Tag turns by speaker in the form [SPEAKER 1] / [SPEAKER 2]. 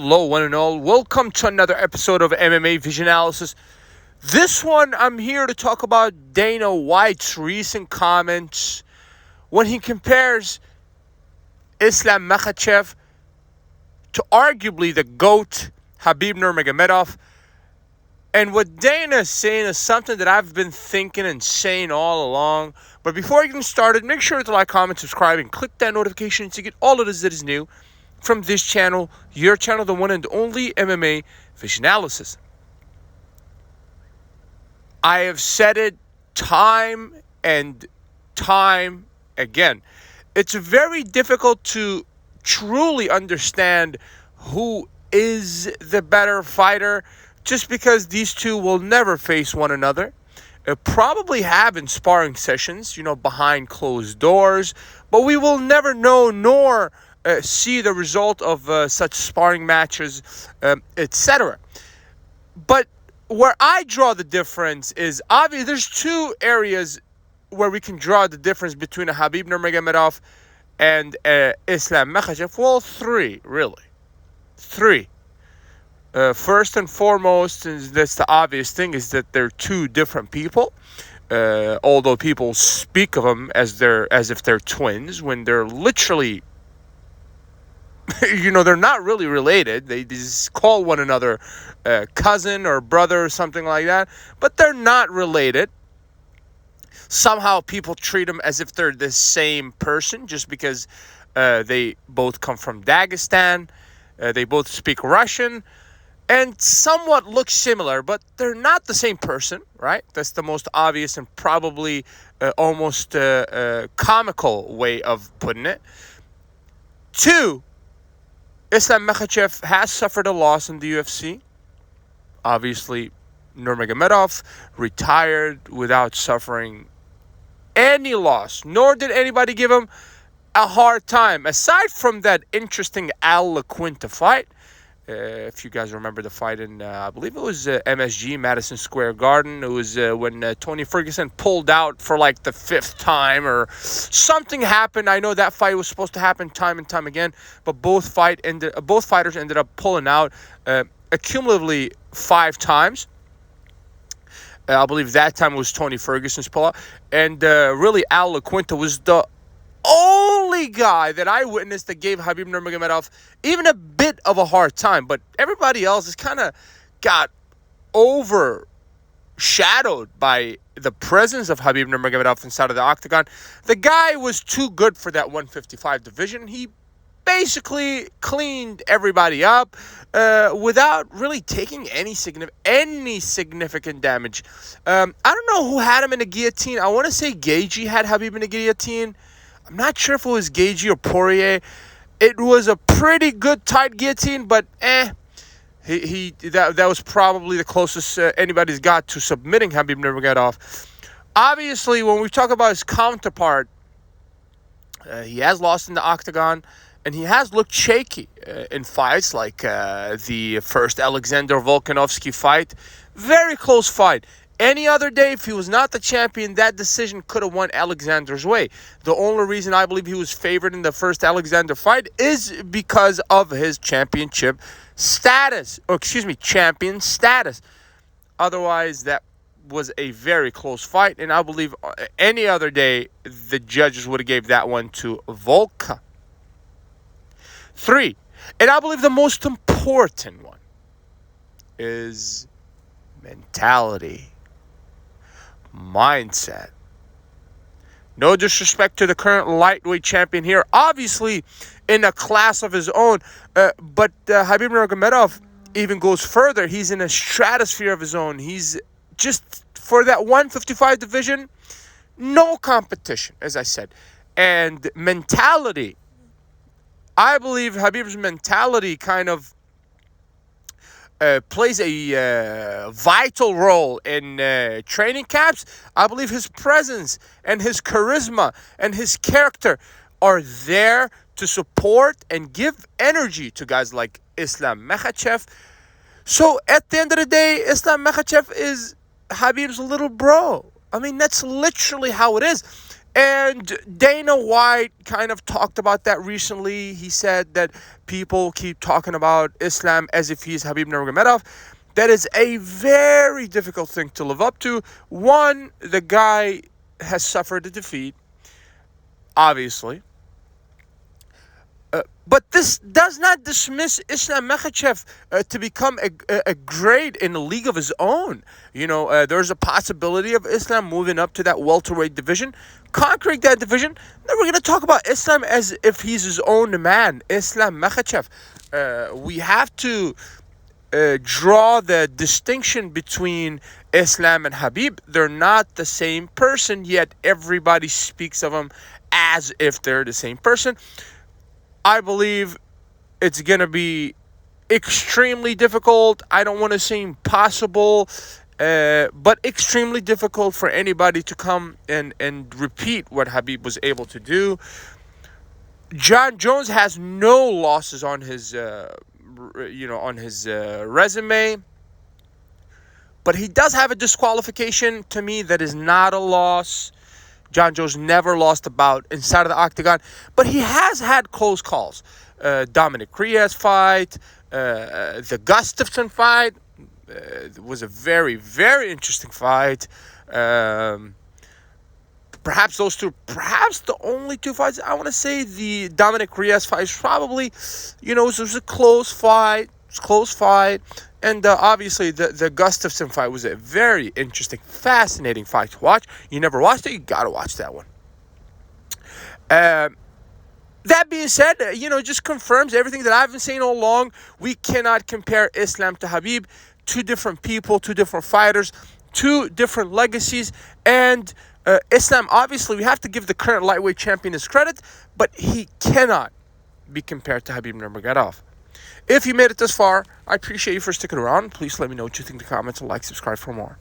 [SPEAKER 1] Hello, one and all. Welcome to another episode of MMA Vision Analysis. This one, I'm here to talk about Dana White's recent comments when he compares Islam Makhachev to arguably the GOAT, Khabib Nurmagomedov. And what Dana is saying is something that I've been thinking and saying all along. But before I get started, make sure to like, comment, subscribe, and click that notification to get all of this that is new from this channel, your channel, the one and only MMA Vision Analysis. I have said it time and time again. It's very difficult to truly understand who is the better fighter just because these two will never face one another. Probably have in sparring sessions, behind closed doors, but we will never know nor see the result of such sparring matches, etc. But where I draw the difference is obvious. There's two areas where we can draw the difference between a Khabib Nurmagomedov and Islam Makhachev. Well, three, really. Three. First and foremost, and that's the obvious thing, is that they're two different people. Although people speak of them as if they're twins, when they're literally they're not really related. They just call one another cousin or brother or something like that, but they're not related. Somehow people treat them as if they're the same person just because they both come from Dagestan, they both speak Russian, and somewhat look similar, but they're not the same person, right? That's the most obvious and probably almost comical way of putting it. Two, Islam Makhachev has suffered a loss in the UFC. Obviously, Nurmagomedov retired without suffering any loss, nor did anybody give him a hard time. Aside from that interesting Al LaQuinta fight, if you guys remember the fight in, I believe it was MSG, Madison Square Garden. It was when Tony Ferguson pulled out for like the fifth time or something happened. I know that fight was supposed to happen time and time again, but both fighters ended up pulling out cumulatively 5 times. I believe that time was Tony Ferguson's pullout. And really, Al LaQuinta was the only guy that I witnessed that gave Khabib Nurmagomedov even a bit of a hard time. But everybody else has kind of got overshadowed by the presence of Khabib Nurmagomedov inside of the octagon. The guy was too good for that 155 division. He basically cleaned everybody up without really taking any significant damage. I don't know who had him in a guillotine. I want to say Gaethje had Khabib in a guillotine. I'm not sure if it was Gaethje or Poirier. It was a pretty good tight guillotine, but that was probably the closest anybody's got to submitting Khabib Nurmagomedov. Obviously, when we talk about his counterpart, he has lost in the octagon, and he has looked shaky in fights like the first Alexander Volkanovski fight. Very close fight. Any other day, if he was not the champion, that decision could have went Alexander's way. The only reason I believe he was favored in the first Alexander fight is because of his championship status. Champion status. Otherwise, that was a very close fight, and I believe any other day, the judges would have gave that one to Volka. 3, and I believe the most important one is mentality. Mindset. No disrespect to the current lightweight champion here, obviously in a class of his own, but Khabib Nurmagomedov even goes further. He's in a stratosphere of his own. He's just, for that 155 division, no competition, as I said. And mentality, I believe Khabib's mentality kind of plays a vital role in training camps. I believe his presence and his charisma and his character are there to support and give energy to guys like Islam Makhachev. So at the end of the day, Islam Makhachev is Khabib's little bro. I mean, that's literally how it is. And Dana White kind of talked about that recently. He said that people keep talking about Islam as if he's Khabib Nurmagomedov. That is a very difficult thing to live up to. One, the guy has suffered a defeat, obviously. But this does not dismiss Islam Makhachev to become a grade in a league of his own. There's a possibility of Islam moving up to that welterweight division, conquering that division. Then we're going to talk about Islam as if he's his own man, Islam Makhachev. We have to draw the distinction between Islam and Khabib. They're not the same person, yet everybody speaks of them as if they're the same person. I believe it's going to be extremely difficult. I don't want to say impossible, but extremely difficult for anybody to come and repeat what Khabib was able to do. John Jones has no losses on his, resume, but he does have a disqualification to me that is not a loss. John Jones never lost a bout inside of the octagon, but he has had close calls. Dominic Reyes fight, the Gustafsson fight was a very, very interesting fight. Perhaps those two, perhaps the only two fights. I want to say the Dominic Reyes fight is probably, it was a close fight. And obviously, the Gustafsson fight was a very interesting, fascinating fight to watch. You never watched it, you got to watch that one. That being said, just confirms everything that I've been saying all along. We cannot compare Islam to Khabib. Two different people, two different fighters, two different legacies. And Islam, obviously, we have to give the current lightweight champion his credit, but he cannot be compared to Khabib Nurmagomedov. If you made it this far, I appreciate you for sticking around. Please let me know what you think in the comments and subscribe for more.